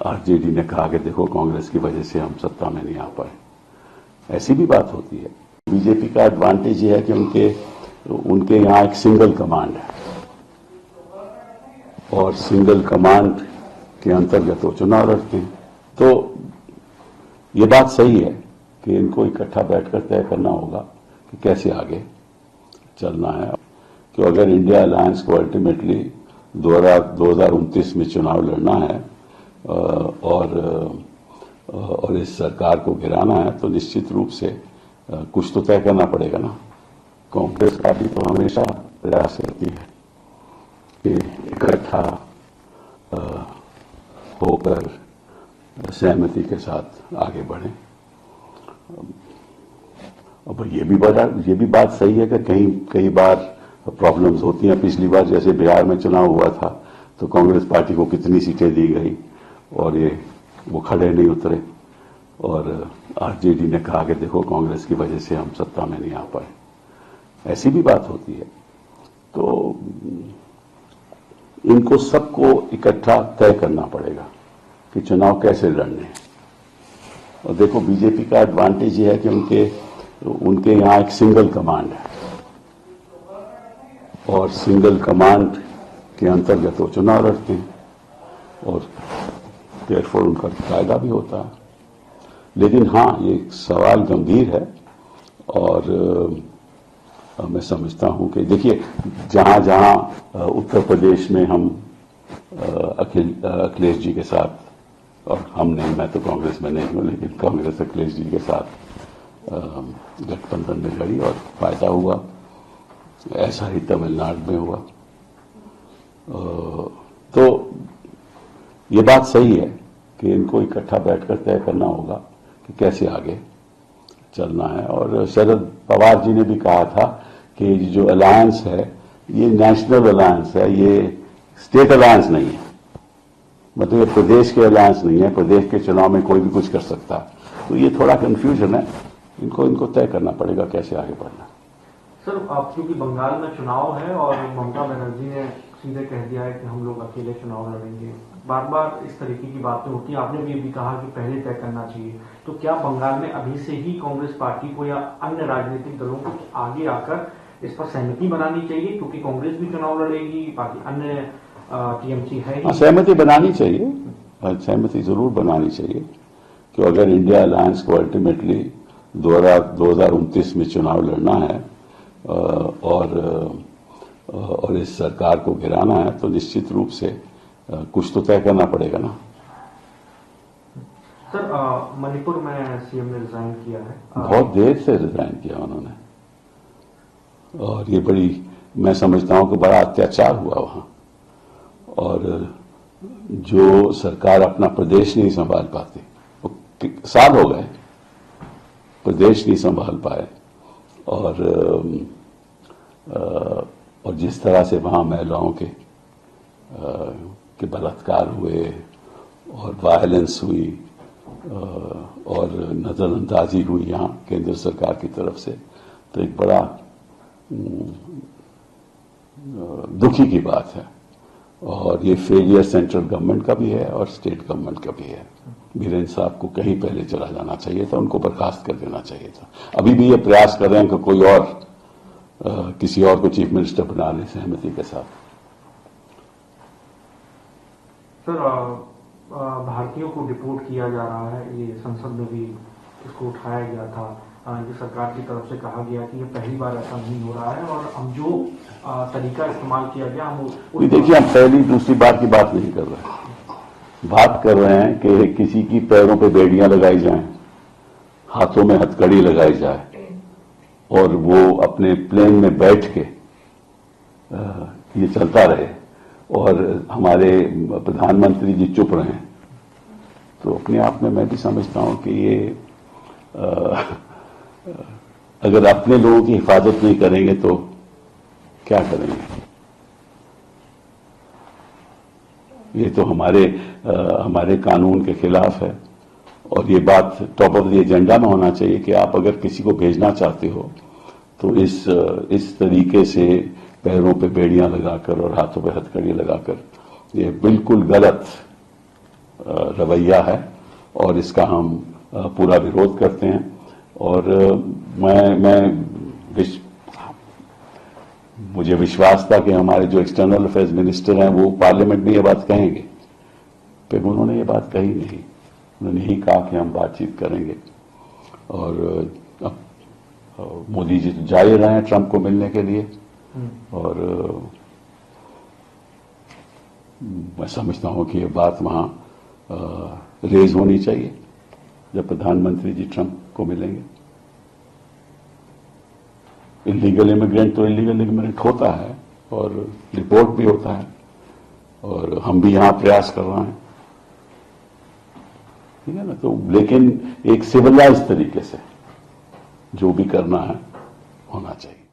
RJD ने कहा कि देखो कांग्रेस की वजह से हम सत्ता में नहीं आ पाए। ऐसी भी बात होती है। बीजेपी का एडवांटेज ये है कि उनके यहाँ एक सिंगल कमांड है और सिंगल कमांड के अंतर्गत वो चुनाव लड़ते हैं। तो ये बात सही है कि इनको इकट्ठा बैठकर तय करना होगा कि कैसे आगे चलना है। कि अगर इंडिया अलायंस को अल्टीमेटली 2029 में चुनाव लड़ना है और इस सरकार को गिराना है तो निश्चित रूप से कुछ तो तय करना पड़ेगा ना। कांग्रेस पार्टी तो हमेशा प्रयास करती है कि इकट्ठा होकर सहमति के साथ आगे बढ़े। अब ये भी बात सही है कि कई बार प्रॉब्लम्स होती हैं। पिछली बार जैसे बिहार में चुनाव हुआ था तो कांग्रेस पार्टी को कितनी सीटें दी गई और वो खड़े नहीं उतरे और आरजेडी ने कहा कि देखो कांग्रेस की वजह से हम सत्ता में नहीं आ पाए। ऐसी भी बात होती है। तो इनको सबको इकट्ठा तय करना पड़ेगा कि चुनाव कैसे लड़ने हैं। और देखो बीजेपी का एडवांटेज ये है कि उनके यहाँ एक सिंगल कमांड है और सिंगल कमांड के अंतर्गत वो चुनाव लड़ते हैं और देयरफॉर उनका फायदा भी होता है। लेकिन हाँ, ये सवाल गंभीर है और मैं समझता हूं कि देखिए जहां जहां उत्तर प्रदेश में हम अखिलेश जी के साथ, और हम नहीं, मैं तो कांग्रेस में नहीं हूं, लेकिन कांग्रेस अखिलेश जी के साथ गठबंधन में लड़ी और फायदा हुआ। ऐसा ही तमिलनाडु में हुआ। तो ये बात सही है कि इनको इकट्ठा बैठकर तय करना होगा कि कैसे आगे चलना है। और शरद पवार जी ने भी कहा था कि जो अलायंस है ये नेशनल अलायंस है, ये स्टेट अलायंस नहीं है। मतलब ये प्रदेश के अलायंस नहीं है, प्रदेश के चुनाव में कोई भी कुछ कर सकता है। तो ये थोड़ा कंफ्यूजन है, इनको तय करना पड़ेगा कैसे आगे बढ़ना। सर, आप क्योंकि बंगाल में चुनाव है और ममता बनर्जी ने सीधे कह दिया है कि हम लोग अकेले चुनाव लड़ेंगे, बार बार इस तरीके की बातें होती हैं। आपने भी कहा कि पहले तय करना चाहिए। तो क्या बंगाल में अभी से ही कांग्रेस पार्टी को या अन्य राजनीतिक दलों को आगे आकर इस पर सहमति बनानी चाहिए, क्योंकि कांग्रेस भी चुनाव लड़ेगी, बाकी अन्य टीएमसी है। सहमति बनानी चाहिए, सहमति जरूर बनानी चाहिए कि अगर इंडिया अलायंस को अल्टीमेटली 2029 में चुनाव लड़ना है और इस सरकार को गिराना है तो निश्चित रूप से कुछ तो तय करना पड़ेगा ना। सर, मणिपुर में सीएम ने रिजाइन किया है। बहुत देर से रिजाइन किया उन्होंने और ये बड़ी, मैं समझता हूं कि बड़ा अत्याचार हुआ वहां। और जो सरकार अपना प्रदेश नहीं संभाल पाती, साल हो गए प्रदेश नहीं संभाल पाए और जिस तरह से वहां महिलाओं के बलात्कार हुए और वायलेंस हुई और नजरअंदाजी हुई यहाँ केंद्र सरकार की तरफ से, तो एक बड़ा दुखी की बात है। और ये फेलियर सेंट्रल गवर्नमेंट का भी है और स्टेट गवर्नमेंट का भी है। बीरेन्द्र साहब को कहीं पहले चला जाना चाहिए था, उनको बर्खास्त कर देना चाहिए था। अभी भी ये प्रयास कर रहे हैं कि कोई और किसी और को चीफ मिनिस्टर बना ले सहमति के साथ। सर, भारतीयों को डिपोर्ट किया जा रहा है, ये संसद में भी इसको उठाया गया था। ये सरकार की तरफ से कहा गया कि ये पहली बार ऐसा नहीं हो रहा है और हम जो तरीका इस्तेमाल किया गया हम देखिए, हम पहली दूसरी बार की बात नहीं कर रहे। बात कर रहे हैं कि किसी की पैरों पे बेड़ियां लगाई जाएं, हाथों में हथकड़ी लगाई जाए और वो अपने प्लेन में बैठ के ये चलता रहे और हमारे प्रधानमंत्री जी चुप रहे। तो अपने आप में मैं भी समझता हूं कि ये अगर अपने लोगों की हिफाजत नहीं करेंगे तो क्या करेंगे। ये तो हमारे कानून के खिलाफ है और ये बात टॉप ऑफ द एजेंडा में होना चाहिए कि आप अगर किसी को भेजना चाहते हो तो इस तरीके से पैरों पे बेड़ियां लगाकर और हाथों पे हथकड़ी लगाकर, ये बिल्कुल गलत रवैया है और इसका हम पूरा विरोध करते हैं। और मुझे विश्वास था कि हमारे जो एक्सटर्नल अफेयर्स मिनिस्टर हैं वो पार्लियामेंट में ये बात कहेंगे, फिर उन्होंने ये बात कही नहीं। उन्होंने ही कहा कि हम बातचीत करेंगे। और अब मोदी जी तो जा ही रहे हैं ट्रंप को मिलने के लिए, और मैं समझता हूं कि ये बात वहां रेज होनी चाहिए जब प्रधानमंत्री जी ट्रंप को मिलेंगे। इलीगल इमिग्रेंट तो इलीगल इमिग्रेंट होता है और रिपोर्ट भी होता है, और हम भी यहां प्रयास कर रहे हैं, ठीक है ना। तो लेकिन एक सिविलाइज तरीके से जो भी करना है होना चाहिए।